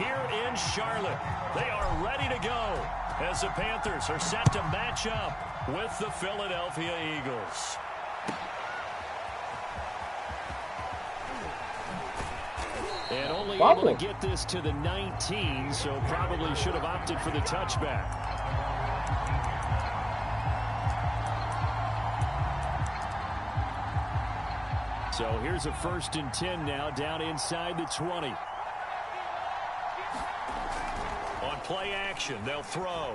here in Charlotte. They are ready to go as the Panthers are set to match up with the Philadelphia Eagles. And only able to get this to the 19, so probably should have opted for the touchback. So here's a 1st and 10 now, down inside the 20. On play action, they'll throw.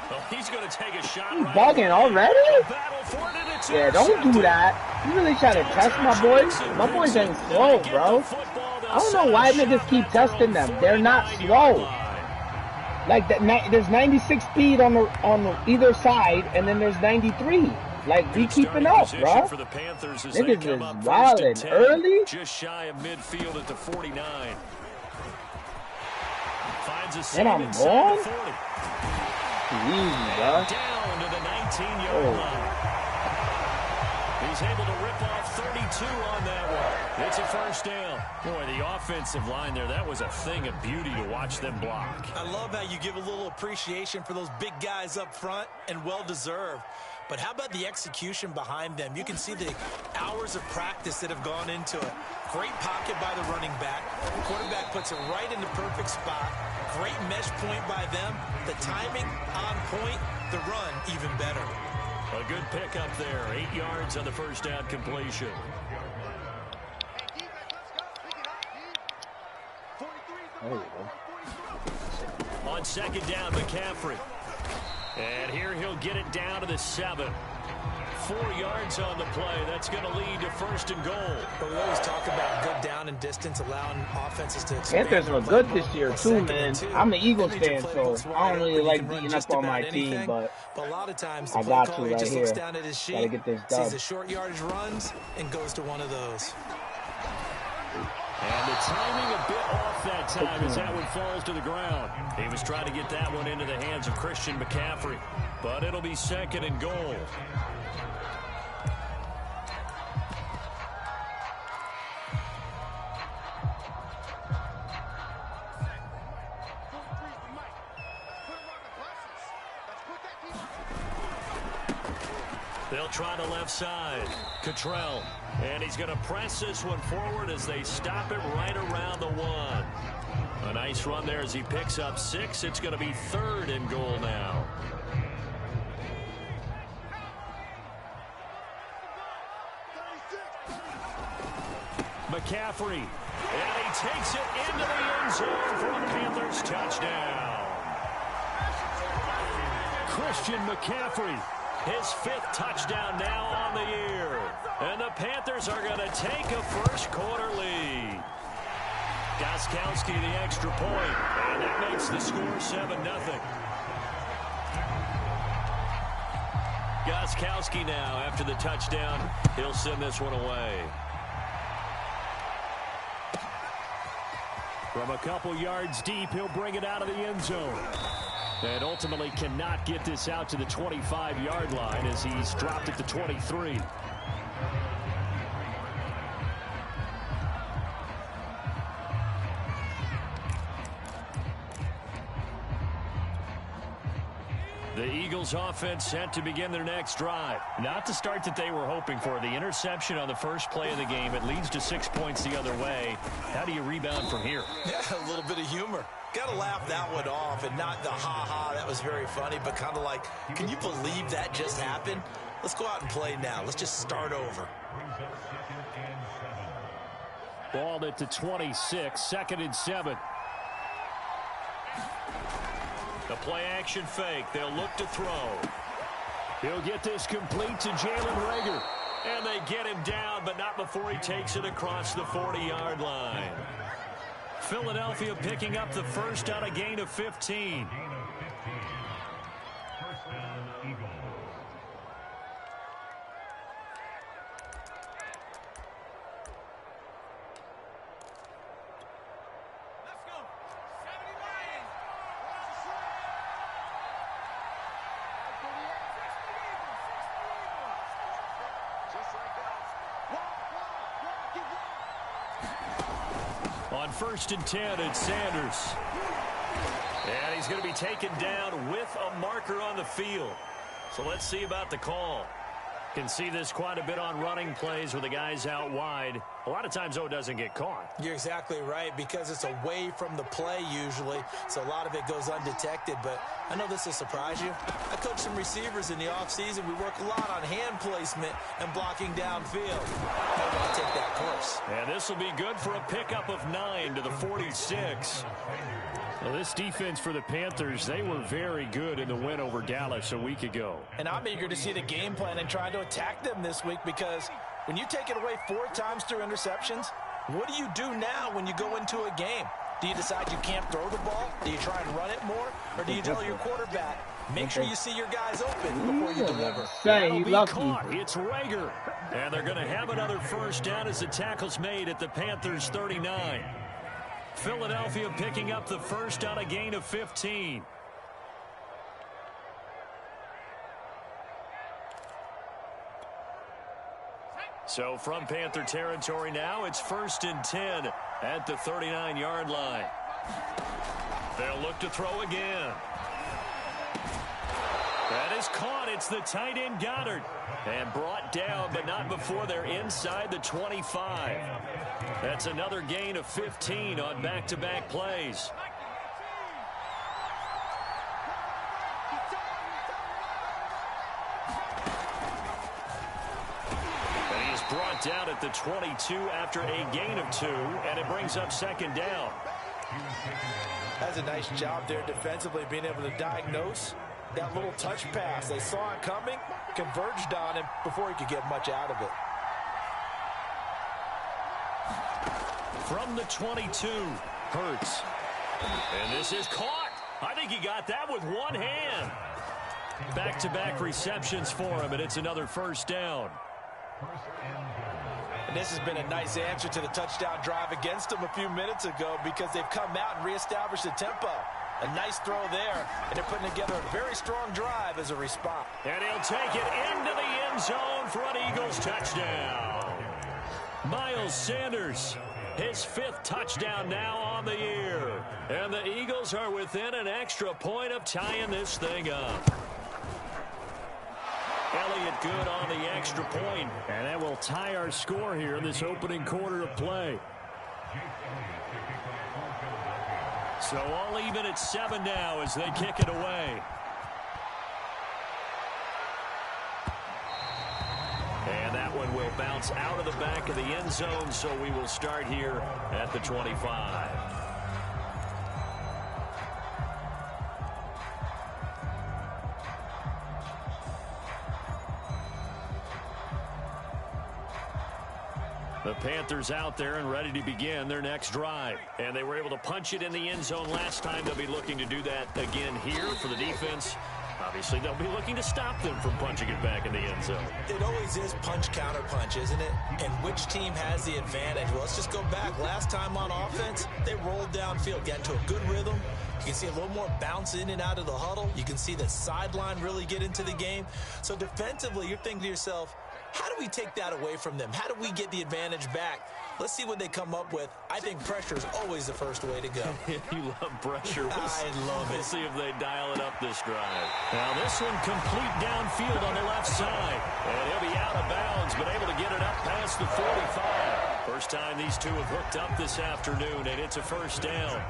Well, he's going to take a shot. He's bugging already? Yeah, don't do that. You really try to test my boys? My boys ain't slow, bro. I don't know why niggas keep testing them. They're not slow. Like that, there's 96 speed on either side, and then there's 93. Like, be keeping up, bro. Niggas is wildin' early. Just shy of midfield at the 49. And I'm gone? Easy, bro. Down to the 19-yard line. He's able to rip off 32 on that one. It's a 1st down. Boy, the offensive line there, that was a thing of beauty to watch them block. I love how you give a little appreciation for those big guys up front, and well-deserved. But how about the execution behind them? You can see the hours of practice that have gone into it. Great pocket by the running back. The quarterback puts it right in the perfect spot. Great mesh point by them. The timing on point. The run even better. A good pickup there. 8 yards on the 1st down completion. There you go. On 2nd down, McCaffrey. And here he'll get it down to the 7. 4 yards on the play. That's going to lead to 1st and goal. But we always talk about good down and distance, allowing offenses to expand. Panthers were good this year, too, man. I'm an Eagles fan, so I don't really like beating up on my team, but a lot of times I got to right here. Down at his sheet, gotta get this done. Sees the short yardage runs and goes to one of those. And the timing a bit off that time as that one falls to the ground. He was trying to get that one into the hands of Christian McCaffrey, but it'll be 2nd and goal. They'll try the left side. Cottrell. And he's going to press this one forward as they stop it right around the 1. A nice run there as he picks up 6. It's going to be 3rd and goal now. McCaffrey. And he takes it into the end zone for a Panthers touchdown. Christian McCaffrey. His 5th touchdown now on the year. And the Panthers are going to take a 1st quarter lead. Gostkowski the extra point. And that makes the score 7-0. Gostkowski now after the touchdown. He'll send this one away. From a couple yards deep, he'll bring it out of the end zone. And ultimately cannot get this out to the 25-yard line as he's dropped it to 23. The Eagles offense set to begin their next drive. Not the start that they were hoping for. The interception on the first play of the game. It leads to 6 points the other way. How do you rebound from here? Yeah, a little bit of humor. Got to laugh that one off and not the ha-ha. That was very funny, but kind of like, can you believe that just happened? Let's go out and play now. Let's just start over. Ball at the 26, 2nd and 7. The play action fake. They'll look to throw. He'll get this complete to Jalen Reagor. And they get him down, but not before he takes it across the 40-yard line. Philadelphia picking up the 1st on a gain of 15. On On 1st and 10, it's Sanders. And he's going to be taken down with a marker on the field. So let's see about the call. Can see this quite a bit on running plays with the guys out wide. A lot of times, though, it doesn't get caught. You're exactly right, because it's away from the play usually, so a lot of it goes undetected. But I know this will surprise you. I coach some receivers in the offseason. We work a lot on hand placement and blocking downfield. I want to take that course. And this will be good for a pickup of 9 to the 46. Well, this defense for the Panthers, they were very good in the win over Dallas a week ago. And I'm eager to see the game plan and try to attack them this week, because when you take it away 4 times through interceptions, what do you do now when you go into a game? Do you decide you can't throw the ball? Do you try and run it more? Or do you tell your quarterback, make sure you see your guys open before you deliver? That'll be caught. It's Rager. And they're going to have another first down as the tackle's made at the Panthers' 39. Philadelphia picking up the first on a gain of 15. So from Panther territory now, it's 1st and 10 at the 39-yard line. They'll look to throw again. That is caught. It's the tight end Goddard. And brought down, but not before they're inside the 25. That's another gain of 15 on back-to-back plays. And he's brought down at the 22 after a gain of 2, and it brings up 2nd down. That's a nice job there defensively, being able to diagnose that little touch pass. They saw it coming, converged on him before he could get much out of it. From the 22, Hurts. And this is caught. I think he got that with one hand. Back-to-back receptions for him, and it's another first down. And this has been a nice answer to the touchdown drive against them a few minutes ago, because they've come out and reestablished the tempo. A nice throw there, and they're putting together a very strong drive as a response. And he'll take it into the end zone for an Eagles touchdown. Miles Sanders, his 5th touchdown now on the year. And the Eagles are within an extra point of tying this thing up. Elliott good on the extra point, and that will tie our score here in this opening quarter of play. So all even at 7 now as they kick it away. And that one will bounce out of the back of the end zone, so we will start here at the 25. The Panthers out there and ready to begin their next drive. And they were able to punch it in the end zone last time. They'll be looking to do that again here for the defense. Obviously, they'll be looking to stop them from punching it back in the end zone. It always is punch-counter-punch, isn't it? And which team has the advantage? Well, let's just go back. Last time on offense, they rolled downfield, got into a good rhythm. You can see a little more bounce in and out of the huddle. You can see the sideline really get into the game. So defensively, you're thinking to yourself, how do we take that away from them? How do we get the advantage back? Let's see what they come up with. I think pressure is always the first way to go. You love pressure. I love it. We'll see if they dial it up this drive. Now this one complete downfield on the left side. And he'll be out of bounds, but able to get it up past the 45. First time these two have hooked up this afternoon, and it's a first down.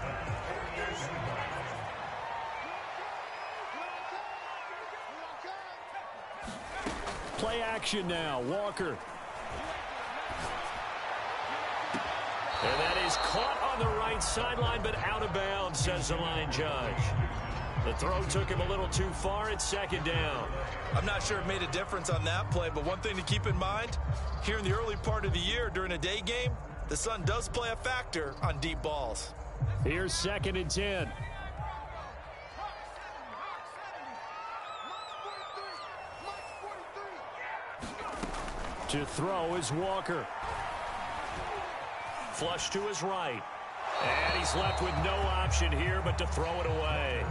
Play action now. Walker. And that is caught on the right sideline, but out of bounds, says the line judge. The throw took him a little too far. It's 2nd down. I'm not sure it made a difference on that play, but one thing to keep in mind, here in the early part of the year during a day game, the sun does play a factor on deep balls. Here's 2nd and 10. To throw is Walker. Flush to his right. And he's left with no option here but to throw it away.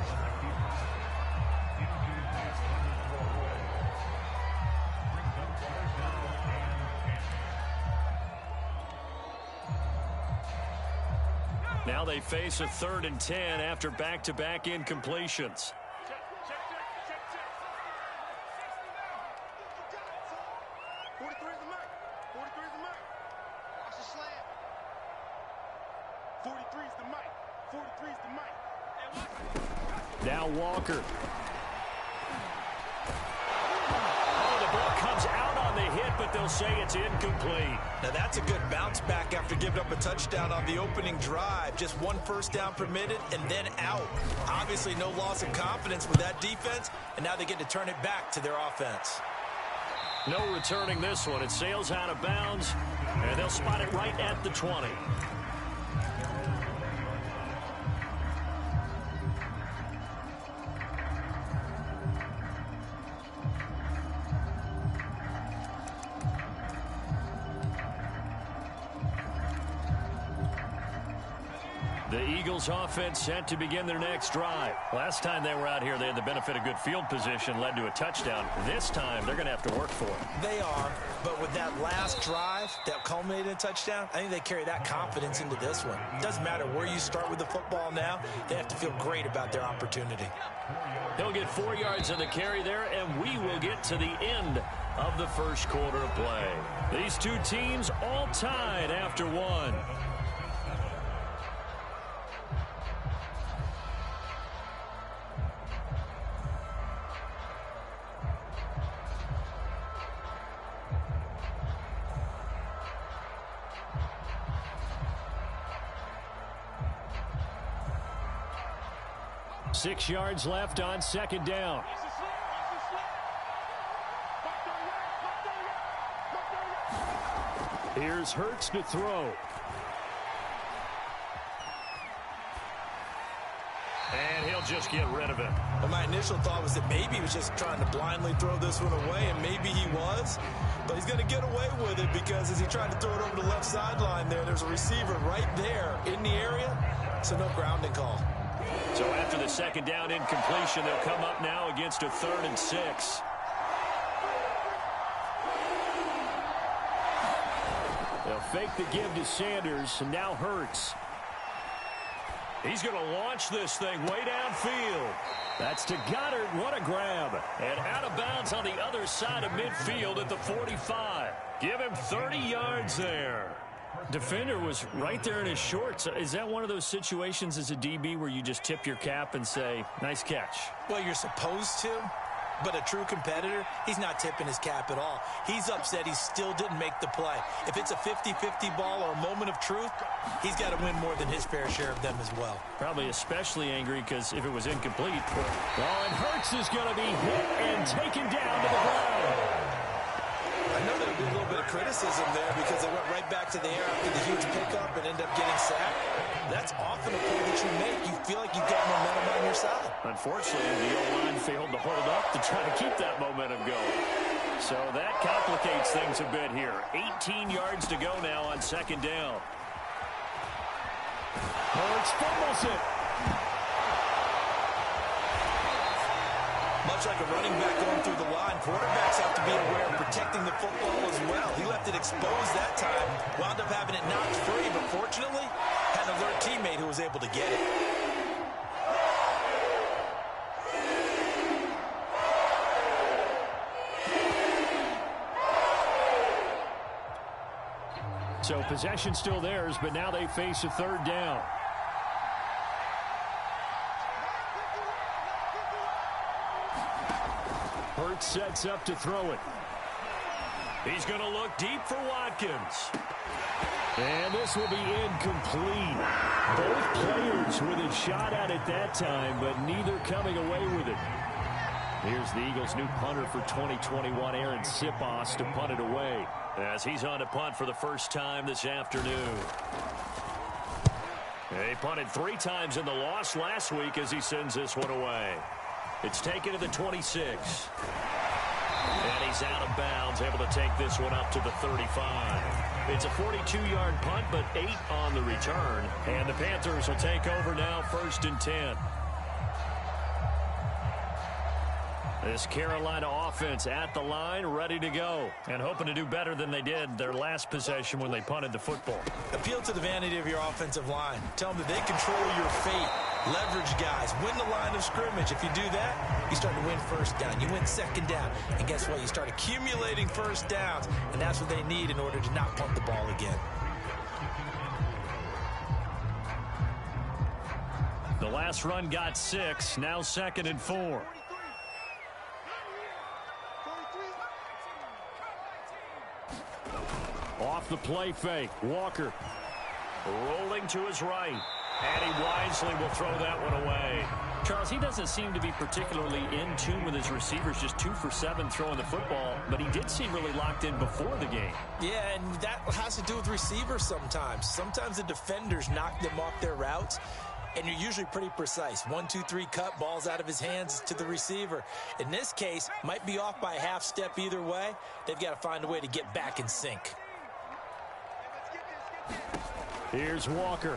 they face a 3rd and 10 after back-to-back incompletions. Now Walker. Oh, the ball comes out on the hit, but they'll say it's incomplete. Now that's a good bounce back after giving up a touchdown on the opening drive. Just 1 first down permitted and then out. Obviously no loss of confidence with that defense, and now they get to turn it back to their offense. No returning this one. It sails out of bounds, and they'll spot it right at the 20. The Eagles offense set to begin their next drive. Last time they were out here, they had the benefit of good field position, led to a touchdown. This time, they're going to have to work for it. They are, but with that last drive that culminated in a touchdown, I think they carry that confidence into this one. It doesn't matter where you start with the football now. They have to feel great about their opportunity. He'll get 4 yards on the carry there, and we will get to the end of the first quarter of play. These two teams all tied after one. Six yards left on second down. Here's Hurts to throw. And he'll just get rid of it. Well, my initial thought was that maybe he was just trying to blindly throw this one away, and maybe he was. But he's going to get away with it because as he tried to throw it over the left sideline there's a receiver right there in the area, so no grounding call. So after the second down incompletion, they'll come up now against a 3rd and 6. They'll fake the give to Sanders, and now Hurts. He's going to launch this thing way downfield. That's to Goddard. What a grab. And out of bounds on the other side of midfield at the 45. Give him 30 yards there. Defender was right there in his shorts. Is that one of those situations as a DB where you just tip your cap and say, nice catch? Well, you're supposed to, but a true competitor, he's not tipping his cap at all. He's upset he still didn't make the play. If it's a 50-50 ball or a moment of truth, he's got to win more than his fair share of them as well. Probably especially angry because if it was incomplete. Oh, and Hurts is going to be hit and taken down to the ground. I know there'll be a little bit of criticism there because they went right back to the air after the huge pickup and end up getting sacked. That's often a play that you make. You feel like you've got momentum on your side. Unfortunately, the O-line failed to hold up to try to keep that momentum going. So that complicates things a bit here. 18 yards to go now on second down. Hurts fumbles it. Much like a running back going through the line, quarterbacks have to be aware of protecting the football as well. He left it exposed that time, wound up having it knocked free, but fortunately, had an alert teammate who was able to get it. So possession still theirs, but now they face a 3rd down. Hurts sets up to throw it. He's going to look deep for Watkins. And this will be incomplete. Both players with a shot at it that time, but neither coming away with it. Here's the Eagles' new punter for 2021, Aaron Sipos, to punt it away as he's on to punt for the first time this afternoon. He punted 3 times in the loss last week as he sends this one away. It's taken to the 26. And he's out of bounds, able to take this one up to the 35. It's a 42-yard punt, but 8 on the return. And the Panthers will take over now, 1st and 10. This Carolina offense at the line, ready to go, and hoping to do better than they did their last possession when they punted the football. Appeal to the vanity of your offensive line. Tell them that they control your fate. Leverage guys. Win the line of scrimmage. If you do that, you start to win first down. You win second down. And guess what? You start accumulating first downs, and that's what they need in order to not punt the ball again. The last run got 6, now 2nd and 4. Off the play fake, Walker rolling to his right, and he wisely will throw that one away. Charles, he doesn't seem to be particularly in tune with his receivers, just 2 for 7 throwing the football, but he did seem really locked in before the game. Yeah, and that has to do with receivers sometimes. Sometimes the defenders knock them off their routes, and you're usually pretty precise. 1, 2, 3 cut, balls out of his hands to the receiver. In this case, might be off by a half step either way. They've got to find a way to get back in sync. Here's Walker.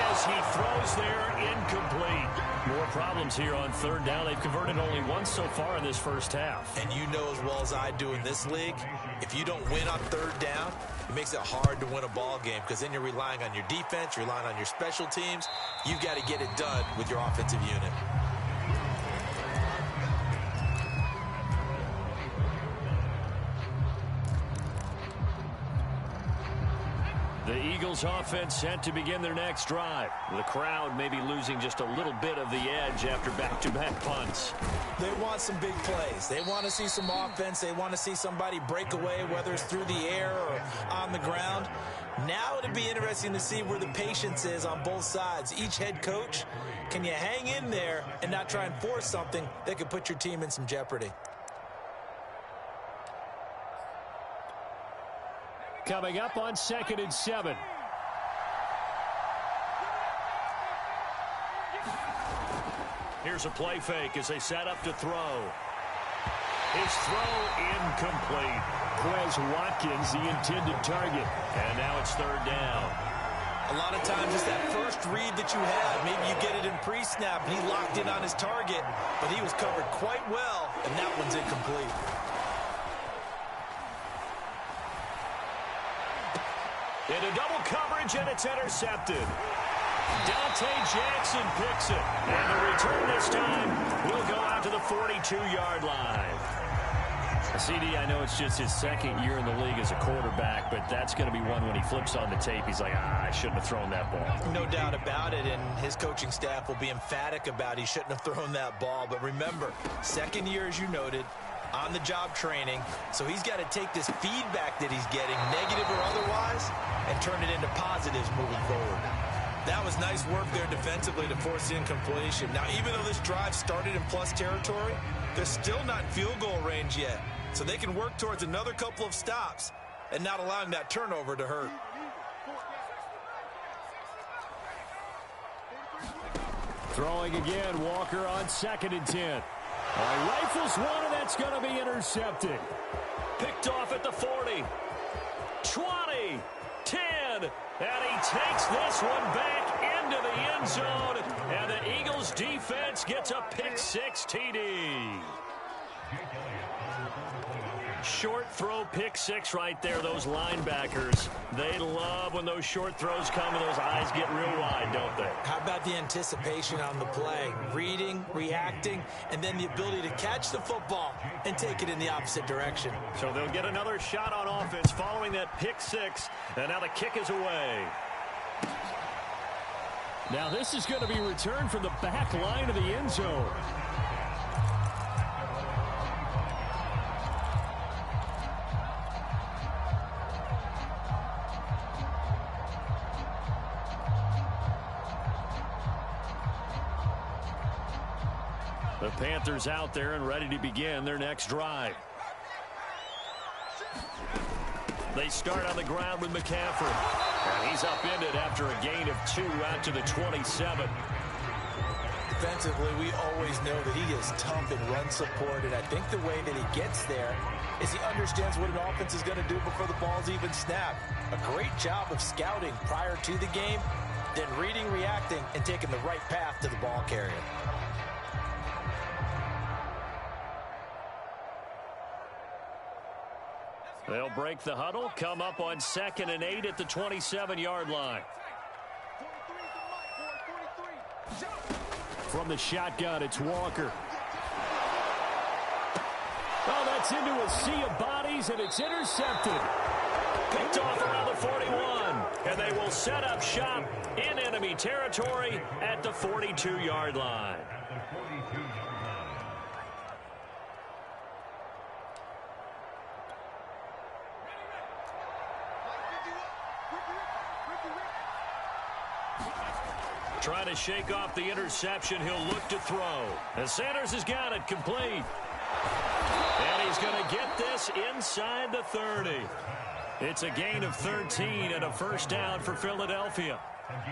As he throws there, incomplete. More problems here on 3rd down. They've converted only once so far in this first half. And you know as well as I do in this league, if you don't win on 3rd down, it makes it hard to win a ball game because then you're relying on your defense, you're relying on your special teams. You've got to get it done with your offensive unit. The Eagles offense set to begin their next drive. The crowd may be losing just a little bit of the edge after back-to-back punts. They want some big plays. They want to see some offense. They want to see somebody break away, whether it's through the air or on the ground. Now it'll be interesting to see where the patience is on both sides. Each head coach, can you hang in there and not try and force something that could put your team in some jeopardy? Coming up on 2nd and 7. Here's a play fake as they set up to throw. His throw incomplete. Quez Watkins, the intended target. And now it's 3rd down. A lot of times it's that first read that you have. Maybe you get it in pre-snap and he locked in on his target, but he was covered quite well, and that one's incomplete. Into double coverage, and it's intercepted. Dante Jackson picks it. And the return this time will go out to the 42-yard line. CD, I know it's just his 2nd year in the league as a quarterback, but that's going to be one when he flips on the tape, he's like, I shouldn't have thrown that ball. No doubt about it, and his coaching staff will be emphatic about he shouldn't have thrown that ball. But remember, 2nd year, as you noted, on-the-job training, so he's got to take this feedback that he's getting, negative or otherwise, and turn it into positives moving forward. That was nice work there defensively to force the incompletion. Now, even though this drive started in plus territory, they're still not in field goal range yet, so they can work towards another couple of stops and not allowing that turnover to hurt. Throwing again, Walker on 2nd and 10. Rifles one, and that's going to be intercepted. Picked off at the 40, 20, 10, and he takes this one back into the end zone, and the Eagles defense gets a pick-6 TD. Short throw pick-6 right there, those linebackers. They love when those short throws come and those eyes get real wide, don't they? How about the anticipation on the play? Reading, reacting, and then the ability to catch the football and take it in the opposite direction. So they'll get another shot on offense following that pick-6, and now the kick is away. Now this is going to be returned from the back line of the end zone. The Panthers out there and ready to begin their next drive. They start on the ground with McCaffrey. And he's upended after a gain of 2 out to the 27. Defensively, we always know that he is tough in run support, and I think the way that he gets there is he understands what an offense is going to do before the ball's even snapped. A great job of scouting prior to the game, then reading, reacting, and taking the right path to the ball carrier. They'll break the huddle, come up on 2nd and 8 at the 27-yard line. From the shotgun, it's Walker. Oh, that's into a sea of bodies, and it's intercepted. Picked off around the 41, and they will set up shop in enemy territory at the 42-yard line. Trying to shake off the interception. He'll look to throw. And Sanders has got it complete. And he's going to get this inside the 30. It's a gain of 13 and a first down for Philadelphia.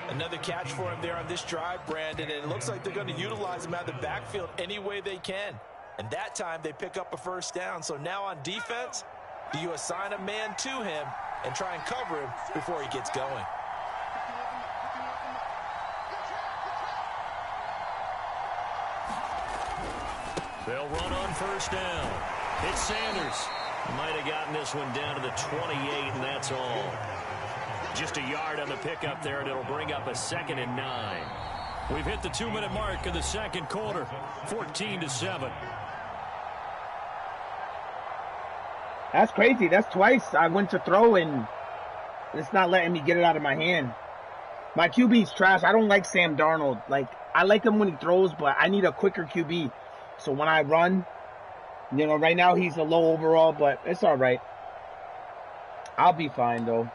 Another catch for him there on this drive, Brandon, and it looks like they're going to utilize him out of the backfield any way they can. And that time they pick up a first down. So now on defense, do you assign a man to him and try and cover him before he gets going? They'll run on first down. It's Sanders. Might have gotten this one down to the 28, and that's all. Just a yard on the pickup there, and it'll bring up a 2nd and 9. We've hit the 2-minute mark of the second quarter, 14-7. That's crazy. That's twice I went to throw, and it's not letting me get it out of my hand. My QB's trash. I don't like Sam Darnold. Like, I like him when he throws, but I need a quicker QB. So when I run, you know, right now he's a low overall, but it's all right. I'll be fine, though.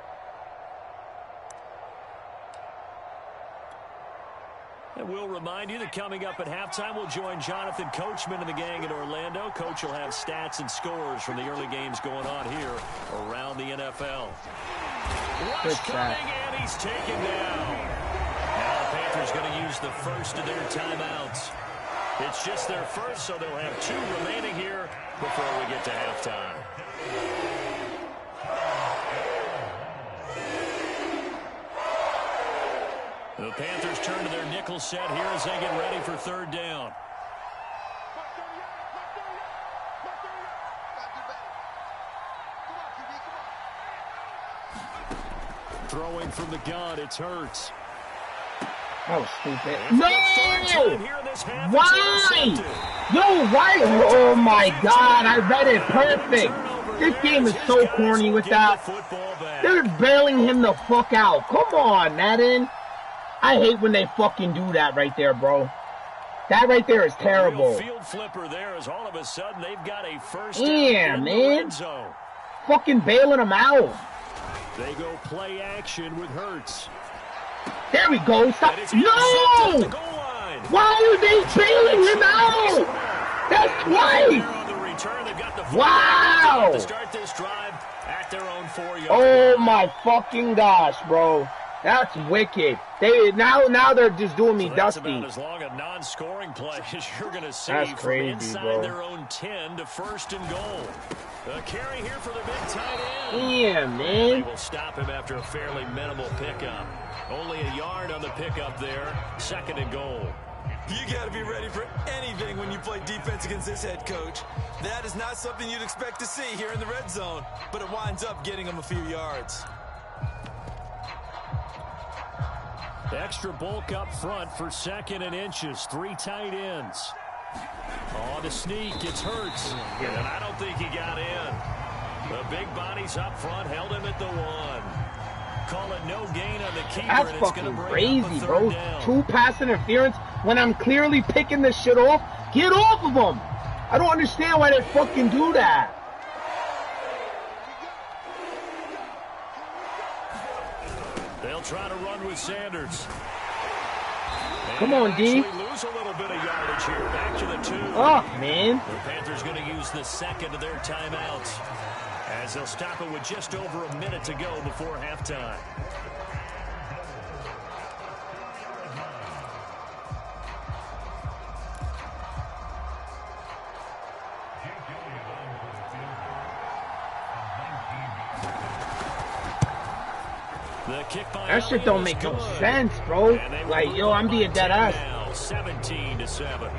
And we'll remind you that coming up at halftime, we'll join Jonathan Coachman and the gang in Orlando. Coach will have stats and scores from the early games going on here around the NFL. Rush coming, and he's taken down. Now the Panthers going to use the first of their timeouts. It's just their first, so they'll have 2 remaining here before we get to halftime. The Panthers turn to their nickel set here as they get ready for 3rd down. Throwing from the gun, it's Hurts. That was stupid. No! Why? Yo, why? Oh, my God. I read it perfect. This game is so corny with that. They're bailing him the fuck out. Come on, Madden. I hate when they fucking do that right there, bro. That right there is terrible. Field flipper there is all of a sudden they've got a first down in the red zone. Fucking bailing him out. They go play action with Hurts. There we go. Stop. No! Why are they bailing him out? That's twice. Wow. To start this drive at their own 4-yard Oh my fucking gosh, bro. That's wicked. Now they're just doing me that's dusty. About as long a non-scoring play as you're going to see. That's crazy, from inside bro. their own 10 to 1st and goal. A carry here for the big tight end. Yeah, man. They will stop him after a fairly minimal pickup. Only a yard on the pickup there. 2nd and goal. You got to be ready for anything when you play defense against this head coach. That is not something you'd expect to see here in the red zone, but it winds up getting him a few yards. Extra bulk up front for 2nd and inches. 3 tight ends. On the sneak, it's Hurts. And I don't think he got in. The big bodies up front held him at the 1. Call it no gain on the keeper. That's and it's fucking bring crazy, up bro. down. 2 pass interference when I'm clearly picking this shit off. Get off of them. I don't understand why they fucking do that. They'll try to run with Sanders. Come on, D. Lose a little bit of yardage here. Back to the 2. Oh, man. The Panthers going to use the 2nd of their timeouts as they'll stop it with just over a minute to go before halftime. The kick by That shit don't make no sense, bro. Like, yo, I'm being dead ass. 17-7.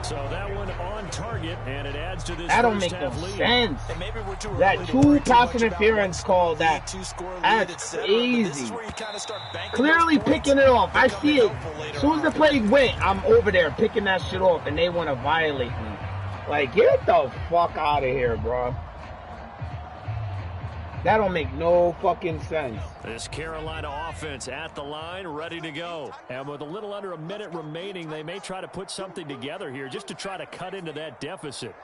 So that one on target, and it adds to this. That don't make no sense. That two pass interference call, that's crazy. Clearly picking it off. I see it. As soon as the play went, I'm over there picking that shit off, and they want to violate me. Like, get the fuck out of here, bro. That don't make no fucking sense. This Carolina offense at the line, ready to go. And with a little under a minute remaining, they may try to put something together here just to try to cut into that deficit.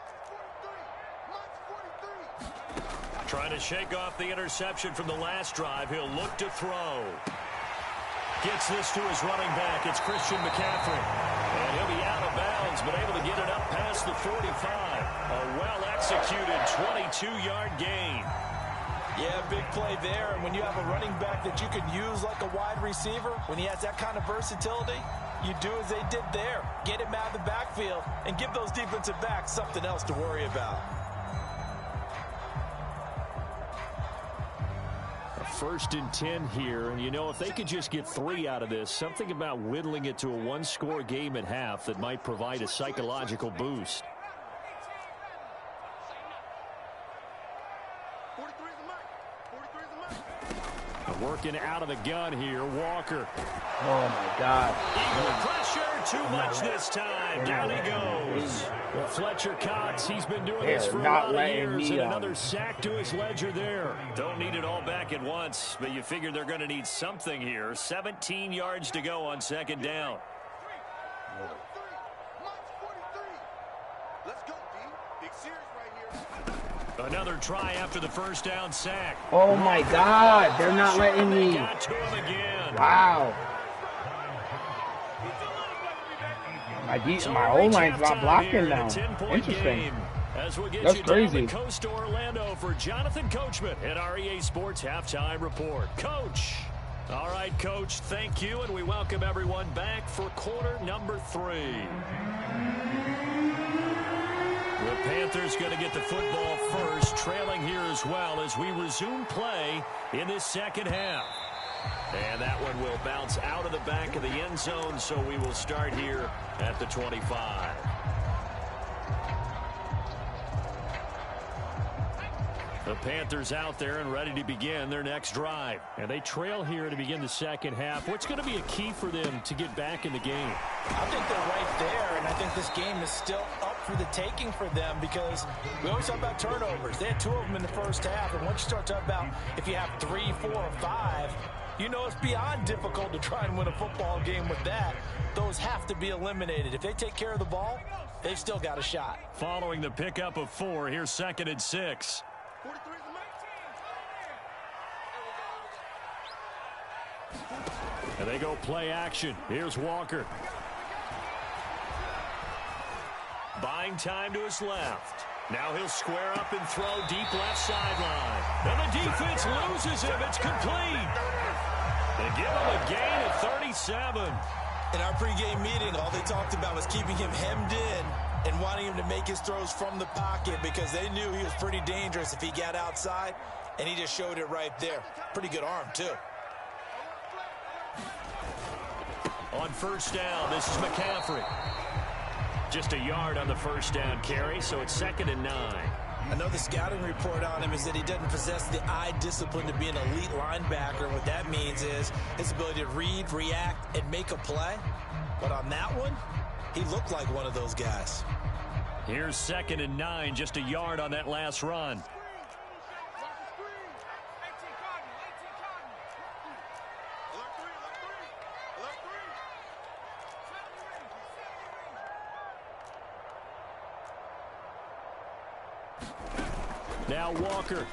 Trying to shake off the interception from the last drive. He'll look to throw. Gets this to his running back. It's Christian McCaffrey. And he'll be out of bounds, but able to get it up past the 45. A well-executed 22-yard gain. Yeah, big play there. And when you have a running back that you can use like a wide receiver, when he has that kind of versatility, you do as they did there. Get him out of the backfield and give those defensive backs something else to worry about. A 1st and 10 here, and you know, if they could just get 3 out of this, something about whittling it to a one-score game at half that might provide a psychological boost. Working out of the gun here, Walker. Oh, my God. Eagle pressure, too much this time. Down he goes. Well, Fletcher Cox, he's been doing this for a lot of years, and another sack to his ledger there. Don't need it all back at once, but you figure they're going to need something here. 17 yards to go on 2nd down. Another try after the 1st down sack. Oh, my God. They're not letting me. Got to him again. Wow. My O-line's not blocking now. Interesting. That's crazy. Coast to Orlando for Jonathan Coachman at our EA Sports Halftime Report. Coach. All right, Coach, thank you, and we welcome everyone back for quarter number 3. The Panthers going to get the football first, trailing here as well as we resume play in this 2nd half. And that one will bounce out of the back of the end zone, so we will start here at the 25. The Panthers out there and ready to begin their next drive. And they trail here to begin the 2nd half. What's going to be a key for them to get back in the game? I think they're right there, and I think this game is still up for the taking for them because we always talk about turnovers. They had 2 of them in the 1st half, and once you start talking about if you have 3, 4, or 5, you know it's beyond difficult to try and win a football game with that. Those have to be eliminated. If they take care of the ball, they've still got a shot. Following the pickup of 4, here's 2nd and 6. And they go play action. Here's Walker. Buying time to his left. Now he'll square up and throw deep left sideline. And the defense loses him. It's complete. They give him a gain of 37. In our pregame meeting, all they talked about was keeping him hemmed in and wanting him to make his throws from the pocket because they knew he was pretty dangerous if he got outside, and he just showed it right there. Pretty good arm, too. On 1st down, this is McCaffrey. Just a yard on the 1st down carry, so it's 2nd and 9. I know the scouting report on him is that he doesn't possess the eye discipline to be an elite linebacker. And what that means is his ability to read, react, and make a play. But on that one, he looked like one of those guys. Here's 2nd and 9, just a yard on that last run. Now Walker.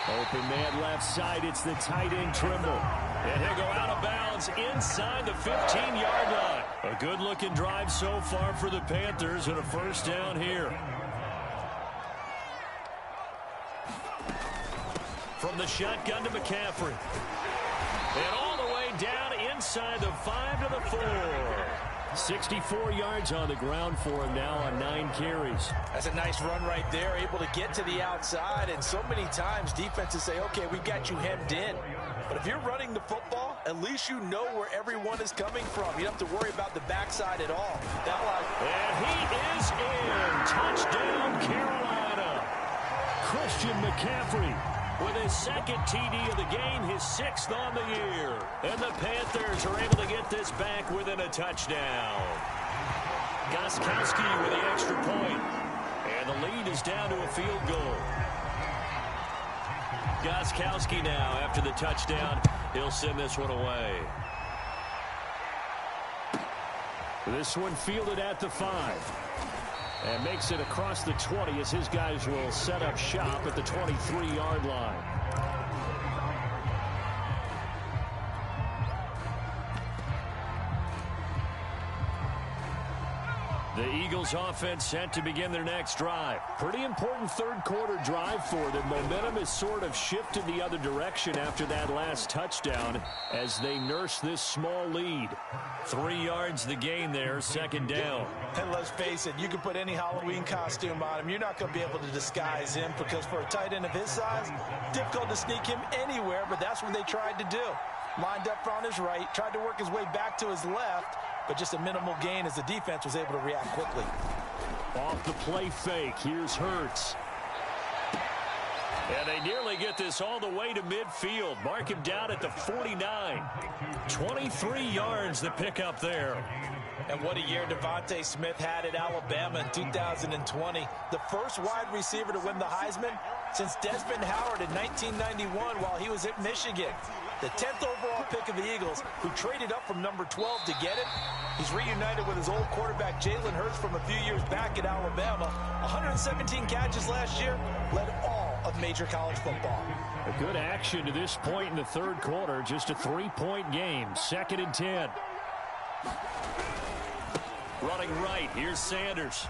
Open man left side. It's the tight end Trimble. And he'll go out of bounds inside the 15-yard line. A good-looking drive so far for the Panthers and a 1st down here. From the shotgun to McCaffrey. And all the way down inside the 5 to the 4. 64 yards on the ground for him now on 9 carries. That's a nice run right there, able to get to the outside. And so many times defenses say, okay, we got you hemmed in. But if you're running the football, at least you know where everyone is coming from. You don't have to worry about the backside at all. And he is in. Touchdown, Carolina. Christian McCaffrey with his second TD of the game, his 6th on the year. And the Panthers are able to get this back within a touchdown. Gostkowski with the extra point. And the lead is down to a field goal. Gostkowski now, after the touchdown, he'll send this one away. This one fielded at the 5. And makes it across the 20 as his guys will set up shop at the 23-yard line. The Eagles offense set to begin their next drive. Pretty important third-quarter drive for them. Momentum has sort of shifted the other direction after that last touchdown as they nurse this small lead. 3 yards the gain there, 2nd down. And let's face it, you can put any Halloween costume on him. You're not going to be able to disguise him because for a tight end of his size, difficult to sneak him anywhere, but that's what they tried to do. Lined up on his right, tried to work his way back to his left, but just a minimal gain as the defense was able to react quickly. Off the play fake, here's Hurts. And they nearly get this all the way to midfield. Mark him down at the 49. 23 yards the pickup there. And what a year Devontae Smith had at Alabama in 2020. The first wide receiver to win the Heisman since Desmond Howard in 1991 while he was at Michigan. The 10th overall pick of the Eagles, who traded up from number 12 to get it. He's reunited with his old quarterback Jalen Hurts from a few years back at Alabama. 117 catches last year, led all of major college football. A good action to this point in the third quarter. Just a 3-point game. 2nd and 10. Running right, here's Sanders.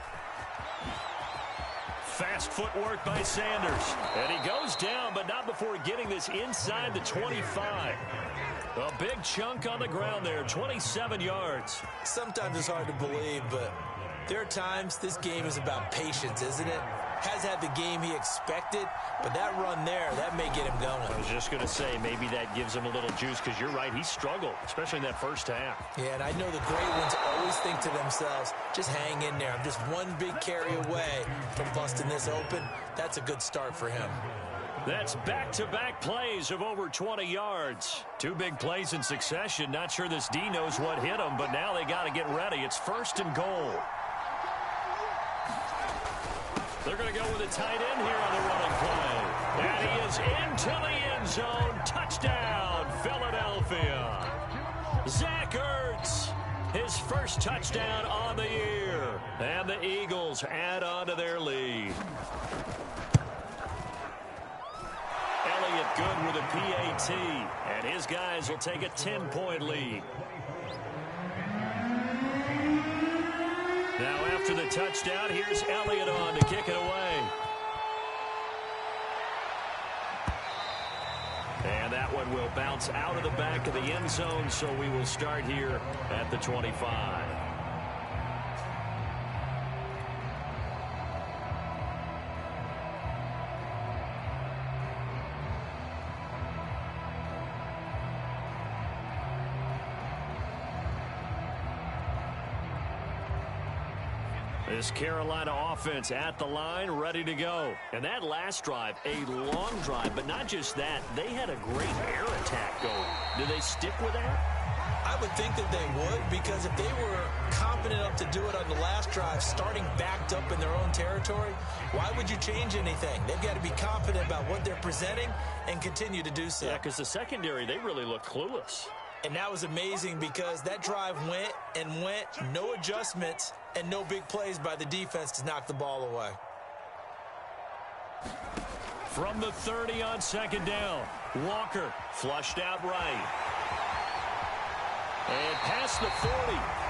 Fast footwork by Sanders. And he goes down, but not before getting this inside the 25. A big chunk on the ground there, 27 yards. Sometimes it's hard to believe, but there are times this game is about patience, isn't it? Has had the game he expected, but that run there, that may get him going. I was just going to say, maybe that gives him a little juice, because you're right, he struggled, especially in that first half. Yeah, and I know the great ones always think to themselves, just hang in there. I'm just one big carry away from busting this open. That's a good start for him. That's back-to-back plays of over 20 yards. 2 big plays in succession. Not sure this D knows what hit him, but now they got to get ready. It's 1st and goal. They're going to go with a tight end here on the running play. And he is into the end zone. Touchdown, Philadelphia. Zach Ertz, his first touchdown on the year. And the Eagles add on to their lead. Elliott good with a PAT. And his guys will take a 10-point lead. Now after the touchdown, here's Elliott on to kick it away. And that one will bounce out of the back of the end zone, so we will start here at the 25. This Carolina offense at the line, ready to go. And that last drive, a long drive, but not just that. They had a great air attack going. Do they stick with that? I would think that they would, because if they were confident enough to do it on the last drive, starting backed up in their own territory, why would you change anything? They've got to be confident about what they're presenting and continue to do so. Yeah, because the secondary, they really look clueless. And that was amazing because that drive went and went, no adjustments, and no big plays by the defense to knock the ball away. From the 30 on 2nd down, Walker flushed out right. And past the 40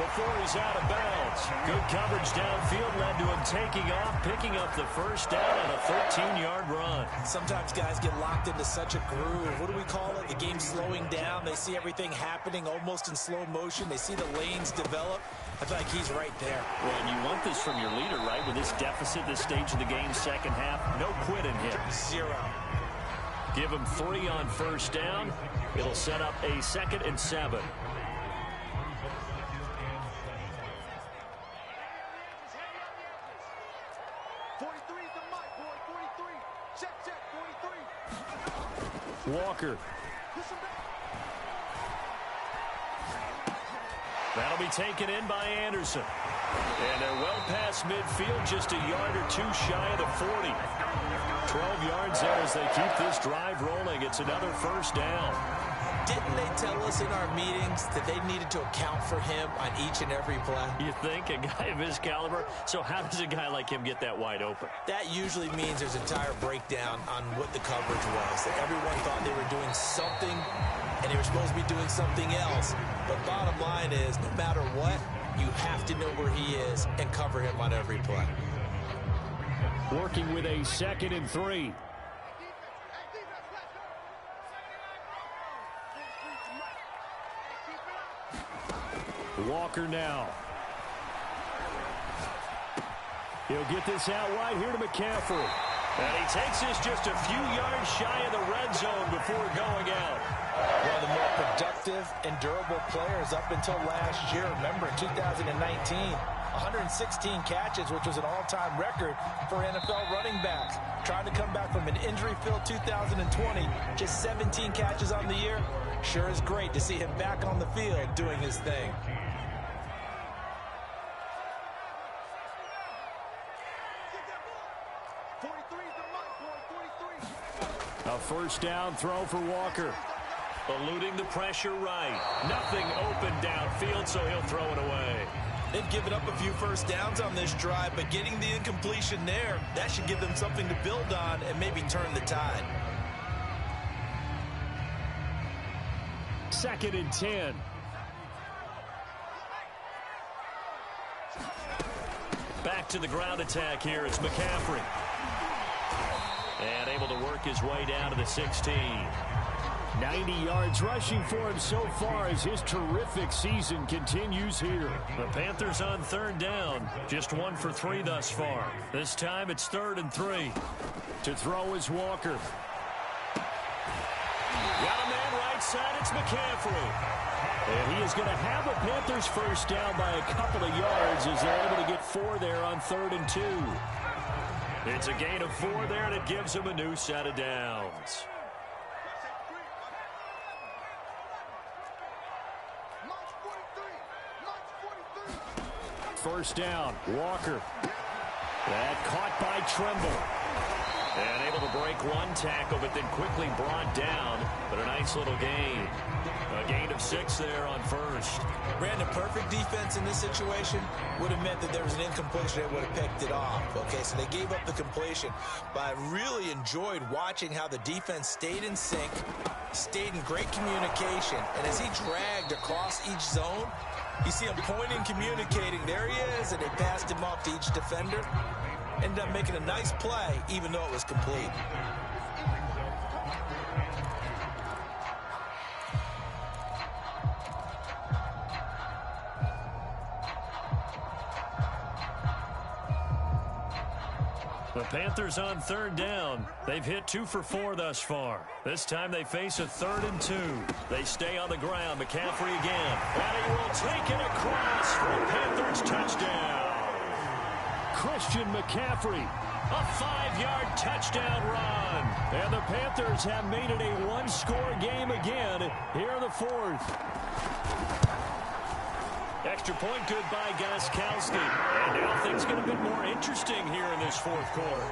before he's out of bounds. Good coverage downfield led to him taking off, picking up the first down on a 13-yard run. Sometimes guys get locked into such a groove. What do we call it? The game's slowing down. They see everything happening almost in slow motion. They see the lanes develop. I feel like he's right there. Well, and you want this from your leader, right? With this deficit, this stage of the game, second half, no quit in him. 0. Give him 3 on first down. It'll set up a 2nd and 7. Walker. That'll be taken in by Anderson. And they're well past midfield, just a yard or 2 shy of the 40. 12 yards there as they keep this drive rolling. It's another first down. Didn't they tell us in our meetings that they needed to account for him on each and every play? You think? A guy of his caliber? So how does a guy like him get that wide open? That usually means there's an entire breakdown on what the coverage was. That everyone thought they were doing something, and they were supposed to be doing something else. But bottom line is, no matter what, you have to know where he is and cover him on every play. Working with a 2nd and 3. Walker now. He'll get this out wide here to McCaffrey. And he takes this just a few yards shy of the red zone before going out. One of the more productive and durable players up until last year. Remember, in 2019, 116 catches, which was an all-time record for NFL running backs. Trying to come back from an injury-filled 2020, just 17 catches on the year. Sure is great to see him back on the field doing his thing. A first down throw for Walker. Eluding the pressure right. Nothing open downfield, so he'll throw it away. They've given up a few first downs on this drive, but getting the incompletion there, that should give them something to build on and maybe turn the tide. 2nd and 10. Back to the ground attack here. It's McCaffrey. And able to work his way down to the 16. 90 yards rushing for him so far as his terrific season continues here. The Panthers on 3rd down. Just 1 for 3 thus far. This time it's 3rd and 3. To throw is Walker. Got a man right side. It's McCaffrey. And he is going to have a Panthers first down by a couple of yards as they're able to get 4 there on 3rd and 2. It's a gain of 4 there, and it gives them a new set of downs. First down, Walker. That caught by Tremble. And able to break 1 tackle, but then quickly brought down. But a nice little gain. A gain of 6 there on first. Brandon, perfect defense in this situation would have meant that there was an incompletion that would have picked it off. Okay, so they gave up the completion. But I really enjoyed watching how the defense stayed in sync, stayed in great communication. And as he dragged across each zone, you see him pointing, communicating. There he is, and they passed him off to each defender. Ended up making a nice play, even though it was complete. The Panthers on 3rd down. They've hit 2 for 4 thus far. This time they face a 3rd and 2. They stay on the ground. McCaffrey again. And he will take it across for a Panthers touchdown. Christian McCaffrey, a 5-yard touchdown run. And the Panthers have made it a 1-score game again here in the 4th. Extra point good by Gostkowski. And now things get a bit more interesting here in this 4th quarter.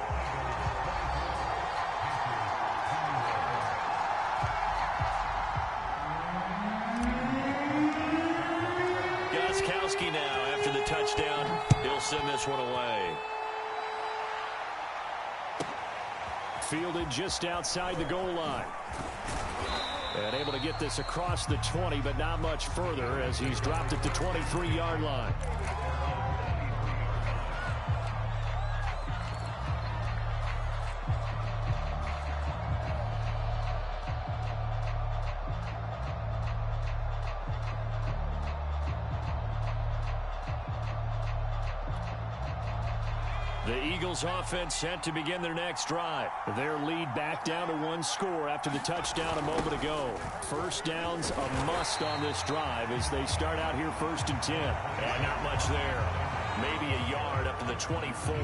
Gostkowski now after the touchdown. He'll send this one away. Fielded just outside the goal line. And able to get this across the 20, but not much further as he's dropped at the 23-yard line. The Eagles offense set to begin their next drive. Their lead back down to 1 score after the touchdown a moment ago. First down's a must on this drive as they start out here 1st and 10. And not much there. Maybe a yard up to the 24.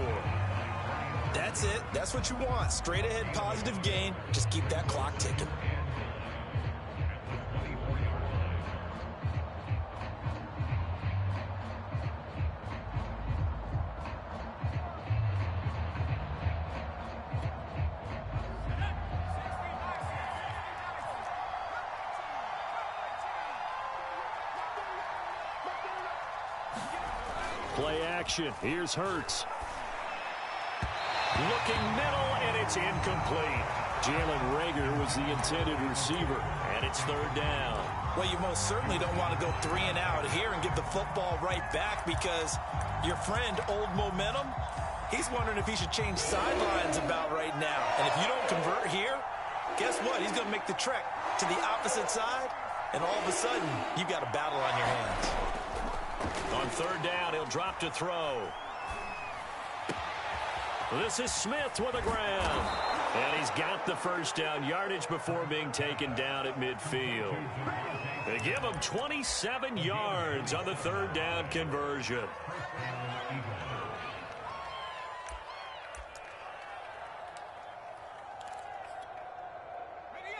That's it. That's what you want. Straight ahead positive gain. Just keep that clock ticking. Play action. Here's Hurts. Looking middle, and it's incomplete. Jalen Reagor was the intended receiver, and it's 3rd down. Well, you most certainly don't want to go 3 and out here and give the football right back because your friend, Old Momentum, he's wondering if he should change sidelines about right now. And if you don't convert here, guess what? He's going to make the trek to the opposite side, and all of a sudden, you've got a battle on your hands. On 3rd down, he'll drop to throw. This is Smith with a ground. And he's got the first down yardage before being taken down at midfield. They give him 27 yards on the 3rd down conversion.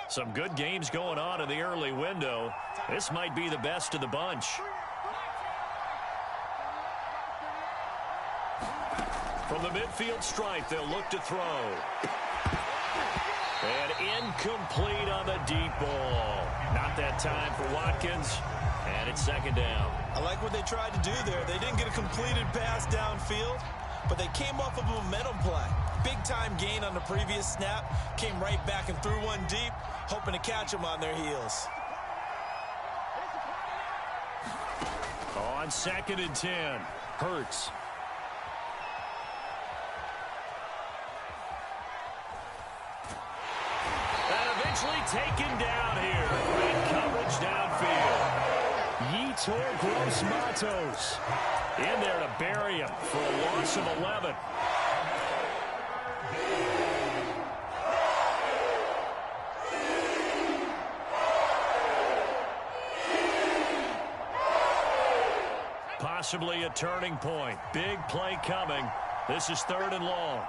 Some good games going on in the early window. This might be the best of the bunch. From the midfield stripe, they'll look to throw. And incomplete on the deep ball. Not that time for Watkins. And it's 2nd down. I like what they tried to do there. They didn't get a completed pass downfield, but they came off of a momentum play. Big-time gain on the previous snap. Came right back and threw one deep, hoping to catch them on their heels. On 2nd and 10, Hurts. Taken down here. Great coverage downfield. Yetur Gross-Matos in there to bury him for a loss of 11. Possibly a turning point. Big play coming. This is 3rd and long.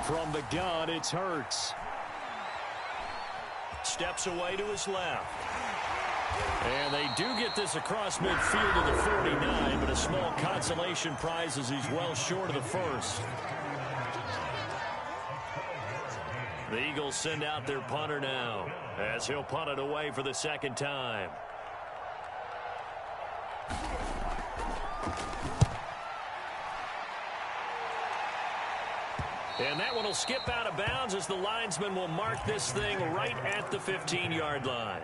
From the gun, it's Hurts. Steps away to his left. And they do get this across midfield to the 49, but a small consolation prize as he's well short of the first. The Eagles send out their punter now as he'll punt it away for the 2nd time. And that one will skip out of bounds as the linesman will mark this thing right at the 15-yard line.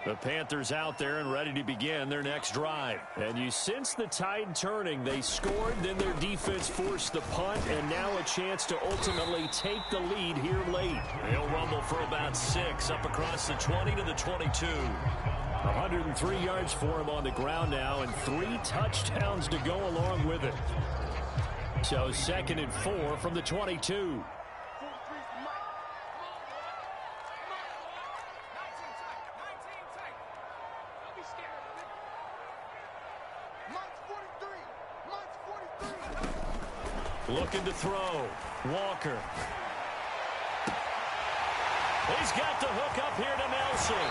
The Panthers out there and ready to begin their next drive. And you sense the tide turning. They scored, then their defense forced the punt, and now a chance to ultimately take the lead here late. They'll rumble for about 6 up across the 20 to the 22. 103 yards for him on the ground now, and 3 touchdowns to go along with it. So 2nd and 4 from the 22. Looking to throw. Walker. He's got the hook up here to Nelson.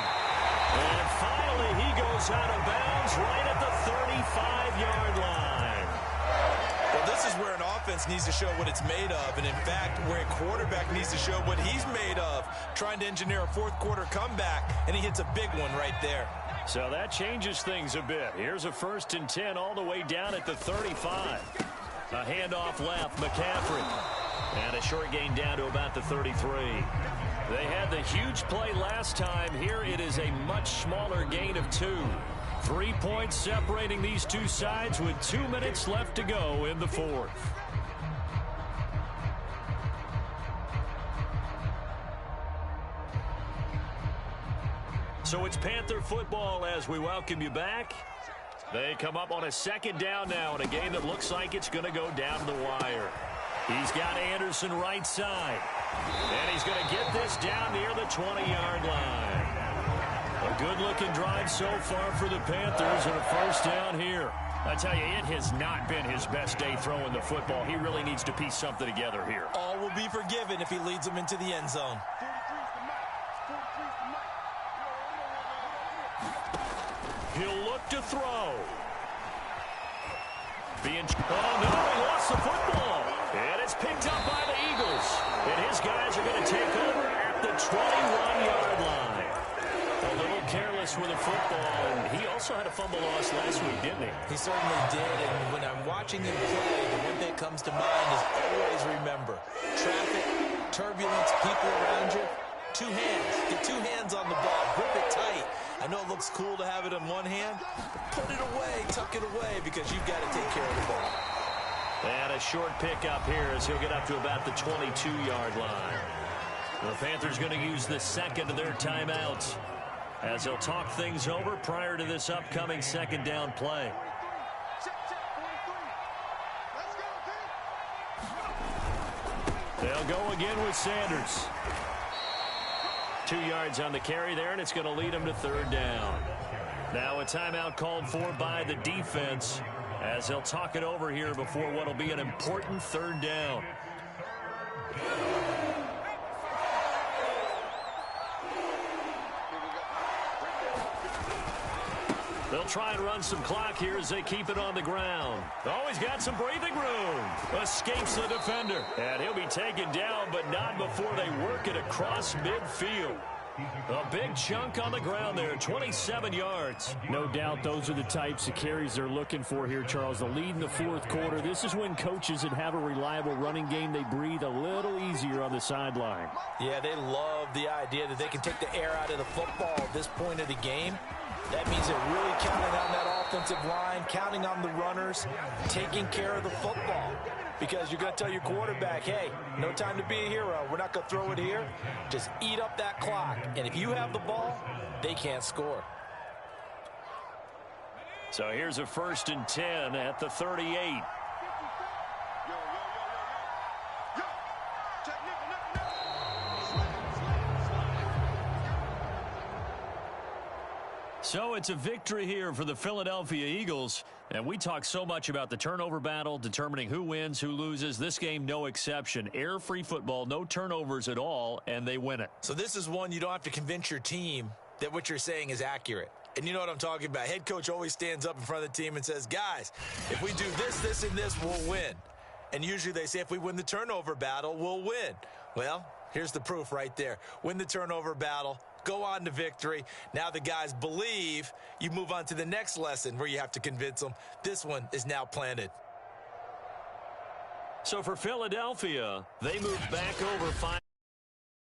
And finally he goes out of bounds right at the 35-yard line. Well, this is where an offense needs to show what it's made of. And in fact, where a quarterback needs to show what he's made of. trying to engineer a fourth-quarter comeback, and he hits a big one right there. So that changes things a bit. Here's a 1st and 10 all the way down at the 35. A handoff left, McCaffrey. And a short gain down to about the 33. They had the huge play last time. Here it is a much smaller gain of 2. 3 points separating these two sides with 2 minutes left to go in the 4th. So it's Panther football as we welcome you back. They come up on a 2nd down now in a game that looks like it's going to go down to the wire. He's got Anderson right side. And he's going to get this down near the 20-yard line. A good-looking drive so far for the Panthers and a 1st down here. I tell you, it has not been his best day throwing the football. He really needs to piece something together here. All will be forgiven if he leads them into the end zone. He'll look to throw. Oh, no, he lost the football. And it's picked up by the Eagles. And his guys are going to take over at the 21-yard line. A little careless with the football. And he also had a fumble loss last week, didn't he? He certainly did. And when I'm watching him play, the one thing that comes to mind is always remember. Traffic, turbulence, people around you. 2 hands. Get 2 hands on the ball. Grip it tight. I know it looks cool to have it in one hand. Put it away. Tuck it away because you've got to take care of the ball. And a short pickup here as he'll get up to about the 22-yard line. The Panthers going to use the 2nd of their timeouts as they'll talk things over prior to this upcoming 2nd down play. They'll go again with Sanders. 2 yards on the carry there, and it's going to lead them to 3rd down. Now a timeout called for by the defense as they'll talk it over here before what will be an important 3rd down. They'll try and run some clock here as they keep it on the ground. Oh, he's got some breathing room. Escapes the defender. And he'll be taken down, but not before they work it across midfield. A big chunk on the ground there, 27 yards. No doubt those are the types of carries they're looking for here, Charles. The lead in the 4th quarter. This is when coaches that have a reliable running game, they breathe a little easier on the sideline. Yeah, they love the idea that they can take the air out of the football at this point of the game. That means they're really counting on that offensive line, counting on the runners, taking care of the football. Because you're going to tell your quarterback, hey, no time to be a hero. We're not going to throw it here. Just eat up that clock. And if you have the ball, they can't score. So here's a 1st and 10 at the 38. So it's a victory here for the Philadelphia Eagles. And we talk so much about the turnover battle, determining who wins, who loses. This game, no exception. Air-free football, no turnovers at all, and they win it. So this is one you don't have to convince your team that what you're saying is accurate. And you know what I'm talking about. Head coach always stands up in front of the team and says, guys, if we do this, this, and this, we'll win. And usually they say if we win the turnover battle, we'll win. Well, here's the proof right there. Win the turnover battle. Go on to victory. Now the guys believe. You move on to the next lesson where you have to convince them. This one is now planted. So for Philadelphia, they move back over 5.